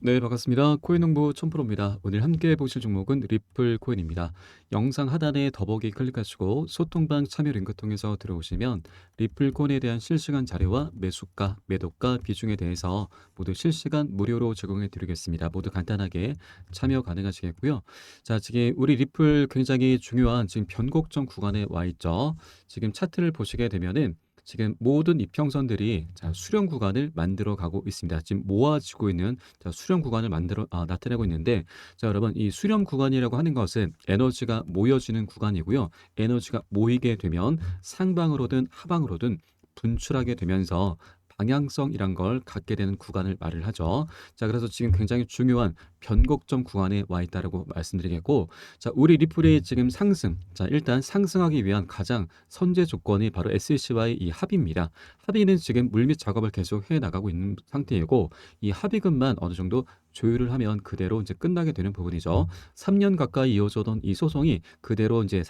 네, 반갑습니다. 코인 농부 첨프로입니다. 오늘 함께 보실 종목은 리플 코인입니다. 영상 하단에 더보기 클릭하시고 소통방 참여 링크 통해서 들어오시면 리플 코인에 대한 실시간 자료와 매수가, 매도가, 비중에 대해서 모두 실시간 무료로 제공해 드리겠습니다. 모두 간단하게 참여 가능하시겠고요. 자, 지금 우리 리플 굉장히 중요한 지금 변곡점 구간에 와 있죠. 지금 차트를 보시게 되면은 지금 모든 이평선들이 수렴 구간을 만들어 가고 있습니다. 지금 모아지고 있는 수렴 구간을 나타내고 있는데, 자 여러분, 이 수렴 구간이라고 하는 것은 에너지가 모여지는 구간이고요. 에너지가 모이게 되면 상방으로든 하방으로든 분출하게 되면서 방향성이란 걸 갖게 되는 구간을 말을 하죠. 자, 그래서 지금 굉장히 중요한 변곡점 구간에 와 있다라고 말씀드리겠고, 자, 우리 리플이 지금 상승. 자, 일단 상승하기 위한 가장 선제 조건이 바로 SC와의 이 합의입니다. 합의는 지금 물밑 작업을 계속 해 나가고 있는 상태이고, 이 합의금만 어느 정도 조율을 하면 그대로 이제 끝나게 되는 부분이죠. 3년 가까이 이어져던 이 소송이 그대로 이제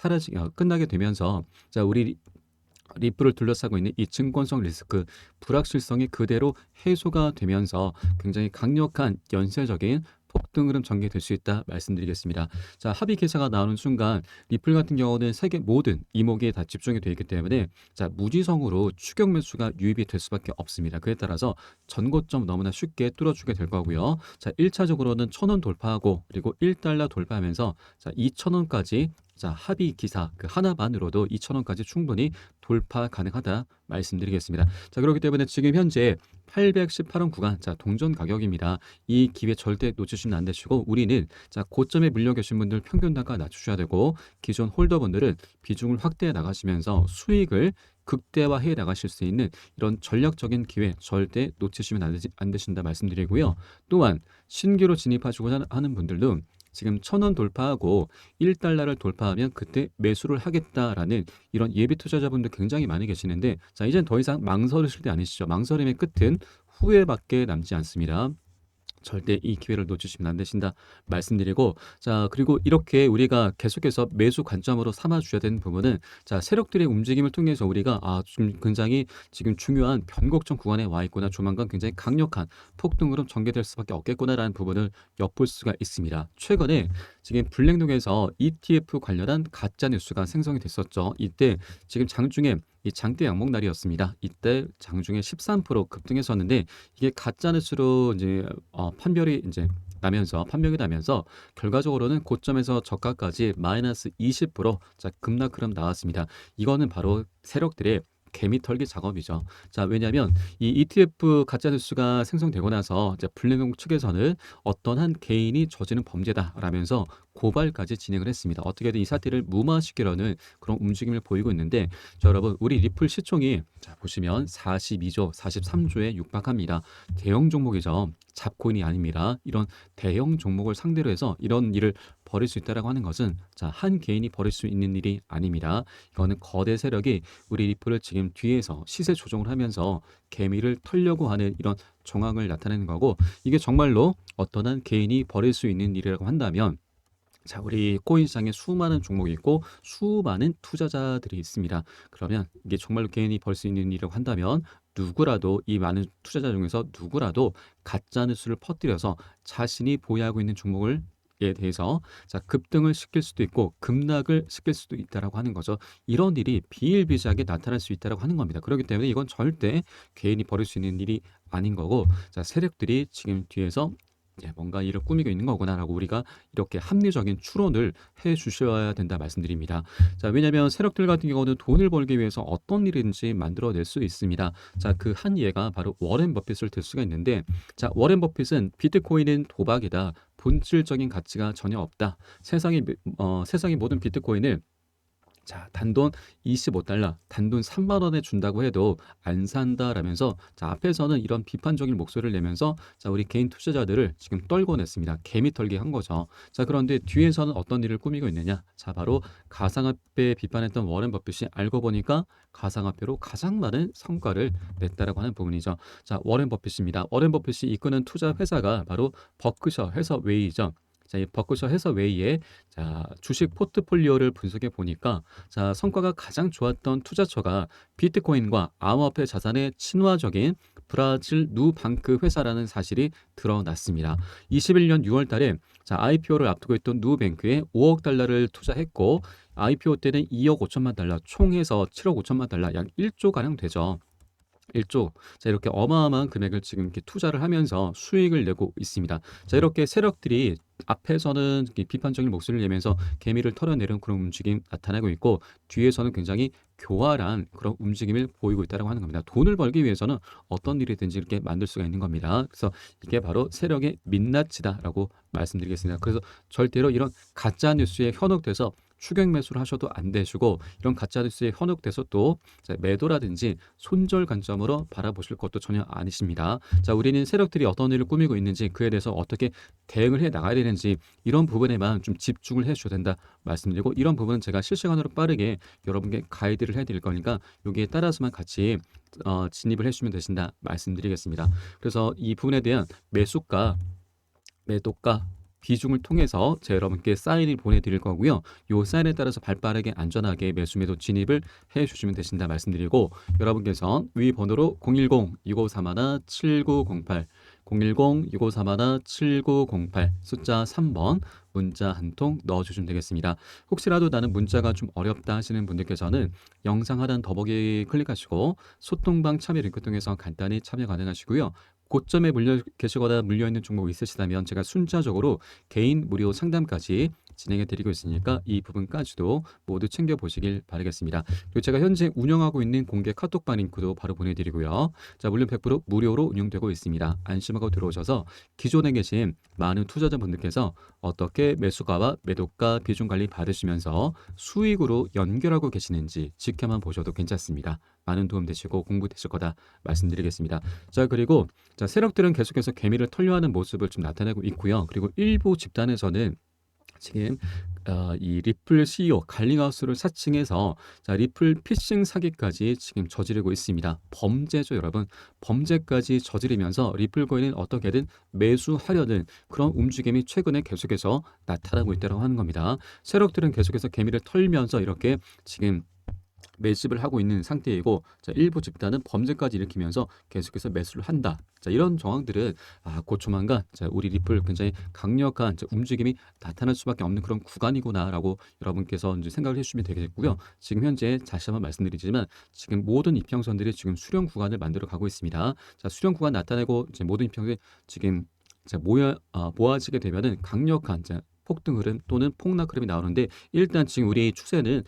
끝나게 되면서, 자, 우리 리플을 둘러싸고 있는 이 증권성 리스크, 불확실성이 그대로 해소가 되면서 굉장히 강력한 연쇄적인 폭등 흐름 전개될 수 있다 말씀드리겠습니다. 자, 합의 계좌가 나오는 순간 리플 같은 경우는 세계 모든 이목이 다 집중이 되어 있기 때문에 무지성으로 추격 매수가 유입이 될 수밖에 없습니다. 그에 따라서 전고점 너무나 쉽게 뚫어주게 될 거고요. 자, 1차적으로는 1,000원 돌파하고 그리고 1달러 돌파하면서 2,000원까지 합의 기사 그 하나만으로도 2,000원까지 충분히 돌파 가능하다 말씀드리겠습니다. 자, 그렇기 때문에 지금 현재 818원 구간, 동전 가격입니다. 이 기회 절대 놓치시면 안 되시고, 우리는 고점에 물려 계신 분들 평균 단가 낮추셔야 되고, 기존 홀더분들은 비중을 확대해 나가시면서 수익을 극대화해 나가실 수 있는 이런 전략적인 기회 절대 놓치시면 안 되신다 말씀드리고요. 또한 신규로 진입하시고자 하는 분들도 지금 1,000원 돌파하고 1달러를 돌파하면 그때 매수를 하겠다라는 이런 예비 투자자분들 굉장히 많이 계시는데, 자, 이젠 더 이상 망설이실 때 아니시죠. 망설임의 끝은 후회밖에 남지 않습니다. 절대 이 기회를 놓치시면 안 되신다 말씀드리고, 자, 그리고 이렇게 우리가 계속해서 매수 관점으로 삼아 주셔야 되는 부분은, 자, 세력들의 움직임을 통해서 우리가 좀 굉장히 지금 중요한 변곡점 구간에 와 있구나, 조만간 굉장히 강력한 폭등으로 전개될 수밖에 없겠구나라는 부분을 엿볼 수가 있습니다. 최근에 지금 블랙록에서 ETF 관련한 가짜 뉴스가 생성이 됐었죠. 이때 지금 장중에 이 장대 양봉 날이었습니다. 이때 장중에 13% 급등했었는데, 이게 가짜 뉴스로 이제 판별이 나면서 결과적으로는 고점에서 저가까지 마이너스 20% 급락 흐름 나왔습니다. 이거는 바로 세력들의 개미 털기 작업이죠. 자, 왜냐하면 이 ETF 가짜 뉴스가 생성되고 나서 이제 블랙록 측에서는 어떤 한 개인이 저지른 범죄다라면서 고발까지 진행을 했습니다. 어떻게든 이 사태를 무마시키려는 그런 움직임을 보이고 있는데, 자, 여러분, 우리 리플 시총이 보시면 42조, 43조에 육박합니다. 대형 종목이죠. 잡코인이 아닙니다. 이런 대형 종목을 상대로 해서 이런 일을 벌일 수 있다라고 하는 것은, 한 개인이 벌일 수 있는 일이 아닙니다. 이거는 거대 세력이 우리 리플을 지금 뒤에서 시세 조정을 하면서 개미를 털려고 하는 이런 정황을 나타내는 거고, 이게 정말로 어떤 한 개인이 벌일 수 있는 일이라고 한다면, 자, 우리 코인 시장에 수많은 종목이 있고 수많은 투자자들이 있습니다. 그러면 이게 정말로 개인이 벌 수 있는 일이라고 한다면, 누구라도 이 많은 투자자 중에서 누구라도 가짜 뉴스를 퍼뜨려서 자신이 보유하고 있는 종목을 에 대해서 급등을 시킬 수도 있고 급락을 시킬 수도 있다라고 하는 거죠. 이런 일이 비일비재하게 나타날 수 있다라고 하는 겁니다. 그렇기 때문에 이건 절대 개인이 벌일 수 있는 일이 아닌 거고, 세력들이 지금 뒤에서 뭔가 일을 꾸미고 있는 거구나라고 우리가 이렇게 합리적인 추론을 해 주셔야 된다 말씀드립니다. 자, 왜냐하면 세력들 같은 경우는 돈을 벌기 위해서 어떤 일인지 만들어낼 수 있습니다. 자, 그 한 예가 바로 워렌 버핏을 들 수가 있는데, 자, 워렌 버핏은 비트코인은 도박이다, 본질적인 가치가 전혀 없다, 세상의 모든 비트코인을 단돈 25달러, 단돈 3만 원에 준다고 해도 안 산다라면서, 앞에서는 이런 비판적인 목소리를 내면서 우리 개인 투자자들을 지금 떨고 냈습니다. 개미 털기 한 거죠. 자, 그런데 뒤에서는 어떤 일을 꾸미고 있느냐? 자, 바로 가상화폐 비판했던 워렌 버핏이 알고 보니까 가상화폐로 가장 많은 성과를 냈다라고 하는 부분이죠. 자, 워렌 버핏입니다. 워렌 버핏이 이끄는 투자 회사가 바로 버크셔 해서웨이죠. 자, 이 버크셔 해서웨이의 자, 주식 포트폴리오를 분석해 보니까 자, 성과가 가장 좋았던 투자처가 비트코인과 암호화폐 자산의 친화적인 브라질 누방크 회사라는 사실이 드러났습니다. 21년 6월 달에 자, IPO를 앞두고 있던 누뱅크에 5억 달러를 투자했고 IPO 때는 2억 5천만 달러, 총 해서 7억 5천만 달러, 약 1조 가량 되죠. 1조. 자, 이렇게 어마어마한 금액을 지금 이렇게 투자를 하면서 수익을 내고 있습니다. 자, 이렇게 세력들이 앞에서는 이렇게 비판적인 목소리를 내면서 개미를 털어내는 그런 움직임 나타나고 있고 뒤에서는 굉장히 교활한 그런 움직임을 보이고 있다고 하는 겁니다. 돈을 벌기 위해서는 어떤 일이든지 이렇게 만들 수가 있는 겁니다. 그래서 이게 바로 세력의 민낯이다라고 말씀드리겠습니다. 그래서 절대로 이런 가짜 뉴스에 현혹돼서 추격 매수를 하셔도 안 되시고 이런 가짜 뉴스에 현혹돼서 또 자, 매도라든지 손절 관점으로 바라보실 것도 전혀 아니십니다. 자, 우리는 세력들이 어떤 일을 꾸미고 있는지 그에 대해서 어떻게 대응을 해 나가야 되는지 이런 부분에만 좀 집중을 해 주셔야 된다 말씀드리고 이런 부분은 제가 실시간으로 빠르게 여러분께 가이드를 해 드릴 거니까 여기에 따라서만 같이 진입을 해 주시면 되신다 말씀드리겠습니다. 그래서 이 부분에 대한 매수가 매도가 비중을 통해서 제가 여러분께 사인을 보내드릴 거고요. 이 사인에 따라서 발빠르게 안전하게 매수 매도 진입을 해주시면 되신다 말씀드리고 여러분께서 위 번호로 010-6531-7908 010-6531-7908 숫자 3번 문자 한 통 넣어주시면 되겠습니다. 혹시라도 나는 문자가 좀 어렵다 하시는 분들께서는 영상 하단 더보기 클릭하시고 소통방 참여 링크 통해서 간단히 참여 가능하시고요. 고점에 물려 계시거나 물려있는 종목 있으시다면 제가 순차적으로 개인 무료 상담까지 진행해 드리고 있으니까 이 부분까지도 모두 챙겨보시길 바라겠습니다. 그리고 제가 현재 운영하고 있는 공개 카톡방 링크도 바로 보내드리고요. 자, 물론 100% 무료로 운영되고 있습니다. 안심하고 들어오셔서 기존에 계신 많은 투자자분들께서 어떻게 매수가와 매도가 비중 관리 받으시면서 수익으로 연결하고 계시는지 지켜만 보셔도 괜찮습니다. 많은 도움 되시고 공부 되실 거다 말씀드리겠습니다. 자, 그리고 자, 세력들은 계속해서 개미를 털려하는 모습을 좀 나타내고 있고요. 그리고 일부 집단에서는 지금 이 리플 CEO 갈링하우스를 사칭해서 자, 리플 피싱 사기까지 지금 저지르고 있습니다. 범죄죠, 여러분. 범죄까지 저지르면서 리플 코인은 어떻게든 매수하려는 그런 움직임이 최근에 계속해서 나타나고 있다고 하는 겁니다. 세력들은 계속해서 개미를 털면서 이렇게 지금 매집을 하고 있는 상태이고 자, 일부 집단은 범죄까지 일으키면서 계속해서 매수를 한다. 자, 이런 정황들은 곧 조만간 자, 우리 리플 굉장히 강력한 자, 움직임이 나타날 수밖에 없는 그런 구간이구나라고 여러분께서 이제 생각을 해주시면 되겠고요. 지금 현재 다시 한번 말씀드리지만 지금 모든 이평선들이 지금 수렴 구간을 만들어 가고 있습니다. 자, 수렴 구간 나타내고 이제 모든 이평선이 지금 자, 모아지게 되면은 강력한 자, 폭등 흐름 또는 폭락 흐름이 나오는데 일단 지금 우리 추세는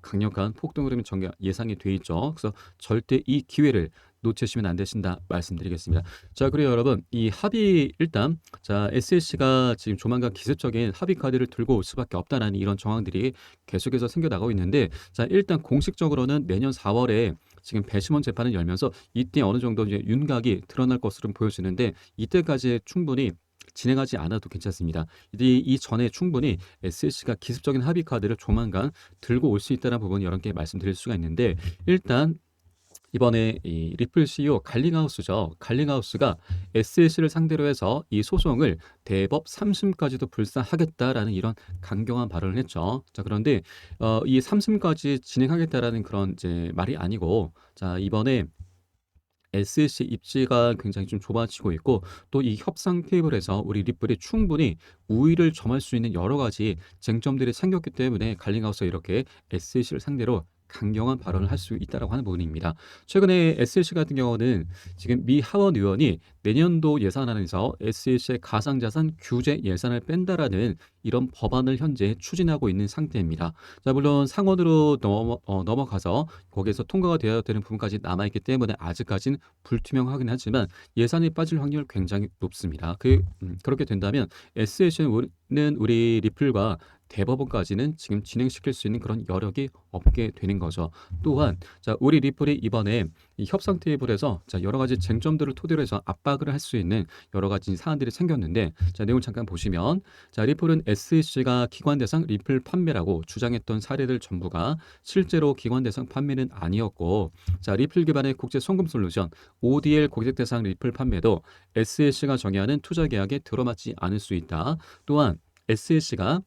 강력한 폭등 흐름이 예상이 돼 있죠. 그래서 절대 이 기회를 놓치시면 안 되신다 말씀드리겠습니다. 자, 그리고 여러분 이 합의 일단 자, SLC가 지금 조만간 기습적인 합의 카드를 들고 올 수밖에 없다라는 이런 정황들이 계속해서 생겨나가고 있는데 자, 일단 공식적으로는 내년 4월에 지금 배심원 재판을 열면서 이때 어느 정도 이제 윤곽이 드러날 것으로 보여지는데 이때까지 충분히 진행하지 않아도 괜찮습니다. 이 전에 충분히 SLC가 기습적인 합의 카드를 조만간 들고 올 수 있다는 부분 여러분께 말씀드릴 수가 있는데 일단 이번에 이 리플 CEO 갈링하우스죠. 갈링하우스가 SLC를 상대로 해서 이 소송을 대법 3심까지도 불사하겠다라는 이런 강경한 발언을 했죠. 자, 그런데 이 3심까지 진행하겠다라는 그런 이제 말이 아니고 자, 이번에 SLC 입지가 굉장히 좀 좁아지고 있고 또 이 협상 테이블에서 우리 리플이 충분히 우위를 점할 수 있는 여러 가지 쟁점들이 생겼기 때문에 갈링하우스가 이렇게 SLC를 상대로 강경한 발언을 할 수 있다라고 하는 부분입니다. 최근에 SLC 같은 경우는 지금 미 하원 의원이 내년도 예산안에서 SLC의 가상자산 규제 예산을 뺀다라는 이런 법안을 현재 추진하고 있는 상태입니다. 자, 물론 상원으로 넘어가서 거기에서 통과가 되어야 되는 부분까지 남아있기 때문에 아직까지는 불투명하긴 하지만 예산이 빠질 확률 굉장히 높습니다. 그렇게 된다면 SLC는 우리 리플과 대법원까지는 지금 진행시킬 수 있는 그런 여력이 없게 되는 거죠. 또한 자, 우리 리플이 이번에 이 협상 테이블에서 자, 여러 가지 쟁점들을 토대로 해서 압박을 할 수 있는 여러 가지 사안들이 생겼는데 자, 내용을 잠깐 보시면 자, 리플은 SEC가 기관 대상 리플 판매라고 주장했던 사례들 전부가 실제로 기관 대상 판매는 아니었고 자, 리플 기반의 국제 송금 솔루션 ODL 고객 대상 리플 판매도 SEC가 정의하는 투자 계약에 들어맞지 않을 수 있다. 또한 SEC가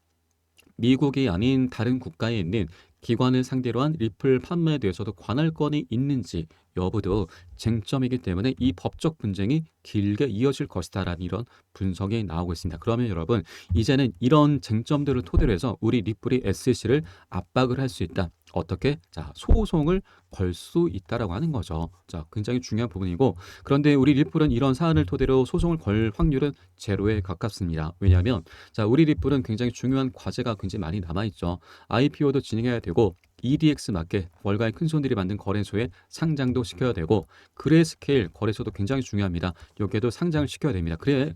미국이 아닌 다른 국가에 있는 기관을 상대로 한 리플 판매에 대해서도 관할권이 있는지 여부도 쟁점이기 때문에 이 법적 분쟁이 길게 이어질 것이다라는 이런 분석이 나오고 있습니다. 그러면 여러분, 이제는 이런 쟁점들을 토대로 해서 우리 리플이 SEC를 압박을 할 수 있다. 어떻게? 자, 소송을 걸 수 있다라고 하는 거죠. 자, 굉장히 중요한 부분이고, 그런데 우리 리플은 이런 사안을 토대로 소송을 걸 확률은 제로에 가깝습니다. 왜냐하면 자, 우리 리플은 굉장히 중요한 과제가 굉장히 많이 남아있죠. IPO도 진행해야 되고, EDX 마켓, 월가의 큰 손들이 만든 거래소에 상장도 시켜야 되고, 그레스케일 거래소도 굉장히 중요합니다. 여기에도 상장을 시켜야 됩니다. 그래,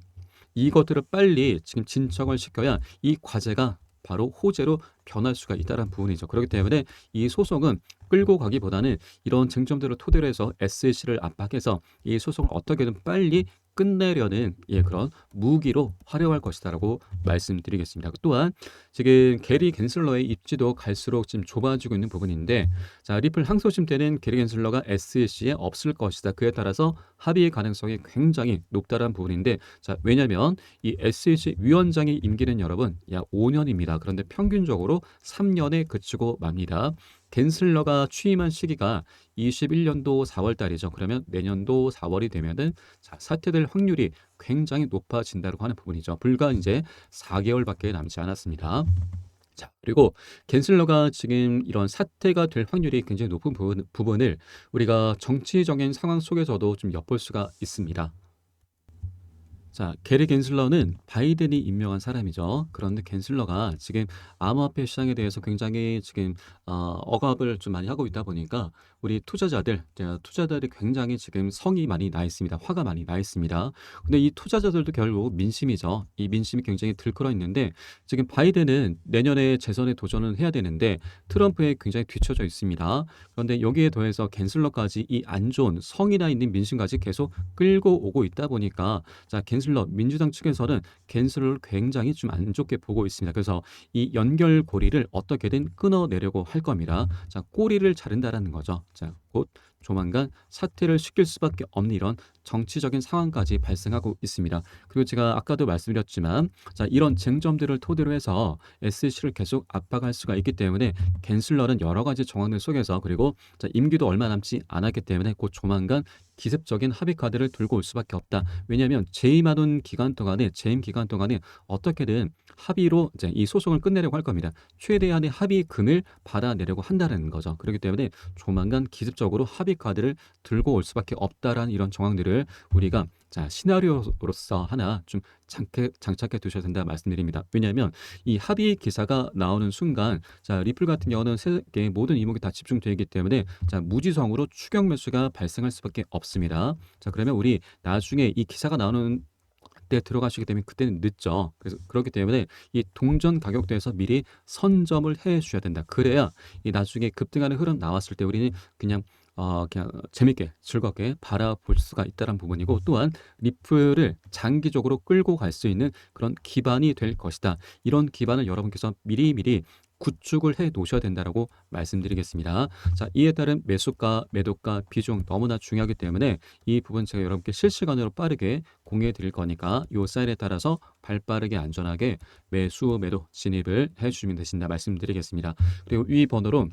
이것들을 빨리 지금 진척을 시켜야 이 과제가 바로 호재로 변할 수가 있다는 부분이죠. 그렇기 때문에 이 소송은 끌고 가기보다는 이런 쟁점들을 토대로 해서 SEC를 압박해서 이 소송을 어떻게든 빨리 끝내려는 그런 무기로 활용할 것이다라고 말씀드리겠습니다. 또한 지금 게리 갠슬러의 입지도 갈수록 지금 좁아지고 있는 부분인데, 자, 리플 항소심 때는 게리 갠슬러가 SEC에 없을 것이다. 그에 따라서 합의의 가능성이 굉장히 높다는 부분인데, 자, 왜냐하면 이 SEC 위원장의 임기는 여러분 약 5년입니다. 그런데 평균적으로 3년에 그치고 맙니다. 갠슬러가 취임한 시기가 21년도 4월 달이죠. 그러면 내년도 4월이 되면은 자, 사퇴될 확률이 굉장히 높아진다고 하는 부분이죠. 불과 이제 4개월밖에 남지 않았습니다. 자, 그리고 갠슬러가 지금 이런 사퇴가 될 확률이 굉장히 높은 부분을 우리가 정치적인 상황 속에서도 좀 엿볼 수가 있습니다. 자, 게리 갠슬러는 바이든이 임명한 사람이죠. 그런데 갠슬러가 지금 암호화폐 시장에 대해서 굉장히 지금 억압을 좀 많이 하고 있다 보니까 우리 투자자들이 굉장히 지금 성이 많이 나 있습니다. 화가 많이 나 있습니다. 근데 이 투자자들도 결국 민심이죠. 이 민심이 굉장히 들끓어 있는데, 지금 바이든은 내년에 재선에 도전을 해야 되는데 트럼프에 굉장히 뒤처져 있습니다. 그런데 여기에 더해서 갠슬러까지 이 안 좋은 성이 나 있는 민심까지 계속 끌고 오고 있다 보니까 자, 갠슬러 민주당 측에서는 갠슬러를 굉장히 좀 안 좋게 보고 있습니다. 그래서 이 연결고리를 어떻게든 끊어내려고 할 겁니다. 자, 꼬리를 자른다라는 거죠. 자, 곧 조만간 사퇴를 시킬 수밖에 없는 이런 정치적인 상황까지 발생하고 있습니다. 그리고 제가 아까도 말씀드렸지만, 자, 이런 쟁점들을 토대로 해서 SEC를 계속 압박할 수가 있기 때문에 갠슬러는 여러 가지 정황들 속에서, 그리고 자, 임기도 얼마 남지 않았기 때문에 곧 조만간 기습적인 합의 카드를 들고 올 수밖에 없다. 왜냐하면 재임 기간 동안에 어떻게든 합의로 이제 이 소송을 끝내려고 할 겁니다. 최대한의 합의금을 받아내려고 한다는 거죠. 그렇기 때문에 조만간 기습적으로 합의 카드를 들고 올 수밖에 없다라는 이런 정황들을 우리가 자, 시나리오로서 하나 좀 장착해 두셔야 된다 말씀드립니다. 왜냐하면 이 합의 기사가 나오는 순간 자, 리플 같은 경우는 세계 모든 이목이 다 집중되어 있기 때문에 자, 무지성으로 추격 매수가 발생할 수밖에 없습니다. 자, 그러면 우리 나중에 이 기사가 나오는 때 들어가시게 되면 그때는 늦죠. 그래서 그렇기 때문에 이 동전 가격대에서 미리 선점을 해 주셔야 된다. 그래야 이 나중에 급등하는 흐름 나왔을 때 우리는 그냥 재밌게 즐겁게 바라볼 수가 있다는 부분이고, 또한 리플을 장기적으로 끌고 갈 수 있는 그런 기반이 될 것이다. 이런 기반을 여러분께서 미리미리 구축을 해 놓으셔야 된다라고 말씀드리겠습니다. 자, 이에 따른 매수가, 매도가, 비중 너무나 중요하기 때문에 이 부분 제가 여러분께 실시간으로 빠르게 공유해 드릴 거니까 이 사인에 따라서 발빠르게 안전하게 매수, 매도 진입을 해 주시면 되신다 말씀드리겠습니다. 그리고 이 번호로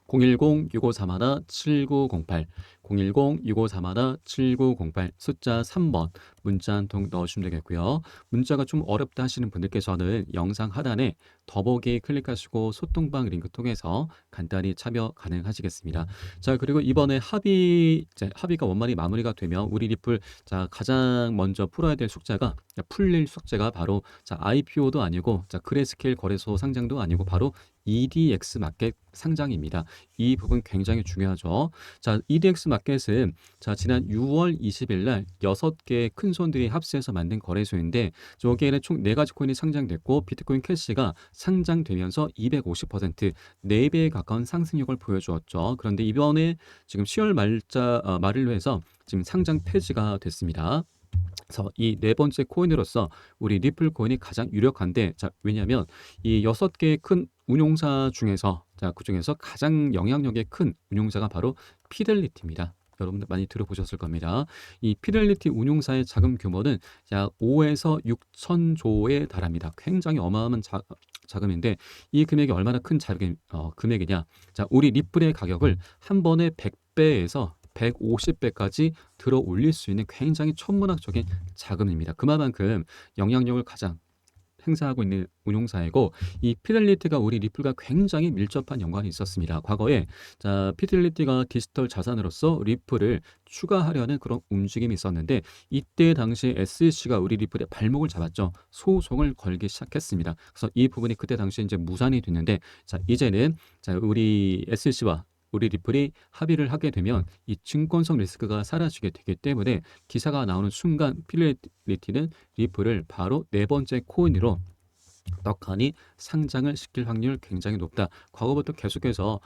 010-6531-7908, 010-6531-7908 숫자 3번 문자 한 통 넣으시면 되겠고요. 문자가 좀 어렵다 하시는 분들께서는 영상 하단에 더보기 클릭하시고 소통방 링크 통해서 간단히 참여 가능하시겠습니다. 자, 그리고 이번에 합의가 원만히 마무리가 되면 우리 리플 자, 가장 먼저 풀어야 될 숙제가 풀릴 숙제가 바로 자, IPO도 아니고 자, 그레스케일 거래소 상장도 아니고 바로 EDX 마켓 상장입니다. 이 부분 굉장히 중요하죠. 자, EDX 마켓은 자, 지난 6월 20일 날 6개의 큰 손들이 합세해서 만든 거래소인데, 여기에는 총 4가지 코인이 상장됐고 비트코인 캐시가 상장되면서 250% 4배에 가까운 상승력을 보여주었죠. 그런데 이번에 지금 10월 말일로 해서 지금 상장 폐지가 됐습니다. 그래서 이 네 번째 코인으로서 우리 리플 코인이 가장 유력한데, 자, 왜냐하면 이 6개의 큰 운용사 중에서 자, 그중에서 가장 영향력이 큰 운용사가 바로 피델리티입니다. 여러분들 많이 들어보셨을 겁니다. 이 피델리티 운용사의 자금 규모는 약 5에서 6천조에 달합니다. 굉장히 어마어마한 자금인데 이 금액이 얼마나 큰 금액이냐? 자, 우리 리플의 가격을 한 번에 100배에서 150배까지 들어 올릴 수 있는 굉장히 천문학적인 자금입니다. 그만큼 영향력을 가장 행사하고 있는 운용사이고, 이 피델리티가 우리 리플과 굉장히 밀접한 연관이 있었습니다. 과거에 피델리티가 디지털 자산으로서 리플을 추가하려는 그런 움직임이 있었는데, 이때 당시 SEC가 우리 리플의 발목을 잡았죠. 소송을 걸기 시작했습니다. 그래서 이 부분이 그때 당시에 이제 무산이 됐는데, 이제는 우리 SEC와 우리 리플이 합의를 하게 되면 이 증권성 리스크가 사라지게 되기 때문에 기사가 나오는 순간 피델리티는 리플을 바로 네 번째 코인으로 떡하니 상장을 시킬 확률 굉장히 높다. 과거부터 계속해서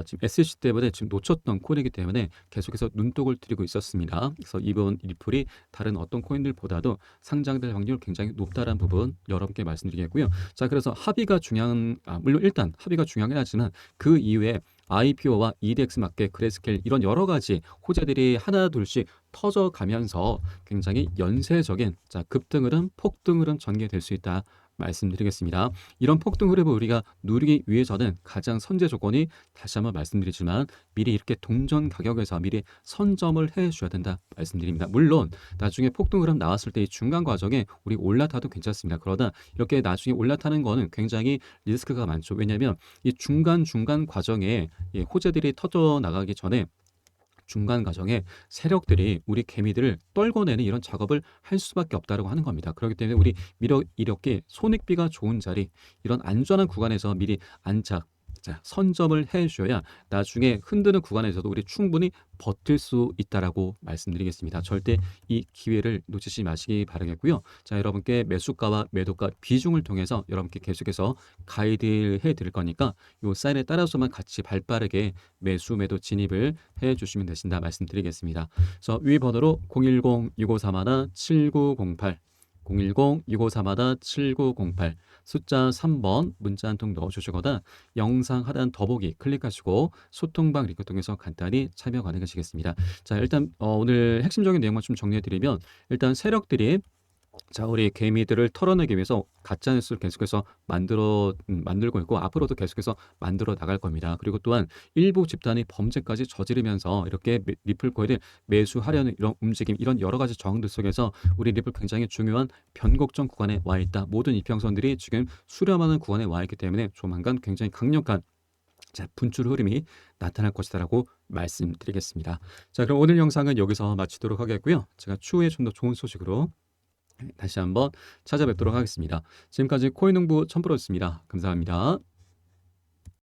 지금 SEC 때문에 지금 놓쳤던 코인이기 때문에 계속해서 눈독을 들이고 있었습니다. 그래서 이번 리플이 다른 어떤 코인들보다도 상장될 확률 굉장히 높다라는 부분 여러분께 말씀드리겠고요. 그래서 합의가 물론 일단 합의가 중요하긴 하지만 그 이후에 IPO와 EDX 마켓, 그레스케일 이런 여러 가지 호재들이 하나 둘씩 터져가면서 굉장히 연쇄적인 급등 흐름, 폭등 흐름 전개될 수 있다 말씀드리겠습니다. 이런 폭등 흐름을 우리가 누리기 위해서는 가장 선제 조건이, 다시 한번 말씀드리지만, 미리 이렇게 동전 가격에서 미리 선점을 해 주셔야 된다 말씀드립니다. 물론 나중에 폭등 흐름 나왔을 때 이 중간 과정에 우리 올라타도 괜찮습니다. 그러나 이렇게 나중에 올라타는 거는 굉장히 리스크가 많죠. 왜냐하면 이 중간 과정에 호재들이 터져 나가기 전에 중간 과정에 세력들이 우리 개미들을 떨궈내는 이런 작업을 할 수밖에 없다라고 하는 겁니다. 그렇기 때문에 우리 이렇게 손익비가 좋은 자리, 이런 안전한 구간에서 미리 안착, 선점을 해줘야 나중에 흔드는 구간에서도 우리 충분히 버틸 수 있다라고 말씀드리겠습니다. 절대 이 기회를 놓치지 마시기 바라겠고요. 여러분께 매수가와 매도가 비중을 통해서 여러분께 계속해서 가이드 해드릴 거니까 이 사인에 따라서만 같이 발빠르게 매수 매도 진입을 해주시면 되신다 말씀드리겠습니다. 그래서 위 번호로 010-6531-7908 010-6531-7908 숫자 3번 문자 한 통 넣어주시거나 영상 하단 더보기 클릭하시고 소통방 링크 통해서 간단히 참여 가능하시겠습니다. 일단 오늘 핵심적인 내용만 좀 정리해드리면, 일단 세력들이 우리 개미들을 털어내기 위해서 가짜뉴스를 계속해서 만들고 있고 앞으로도 계속해서 만들어 나갈 겁니다. 그리고 또한 일부 집단이 범죄까지 저지르면서 이렇게 리플 코인을 매수하려는 이런 움직임, 이런 여러 가지 저항들 속에서 우리 리플 굉장히 중요한 변곡점 구간에 와 있다. 모든 이평선들이 지금 수렴하는 구간에 와 있기 때문에 조만간 굉장히 강력한 분출 흐름이 나타날 것이다라고 말씀드리겠습니다. 그럼 오늘 영상은 여기서 마치도록 하겠고요. 제가 추후에 좀 더 좋은 소식으로 다시 한번 찾아뵙도록 하겠습니다. 지금까지 코인농부 1000%였습니다. 감사합니다.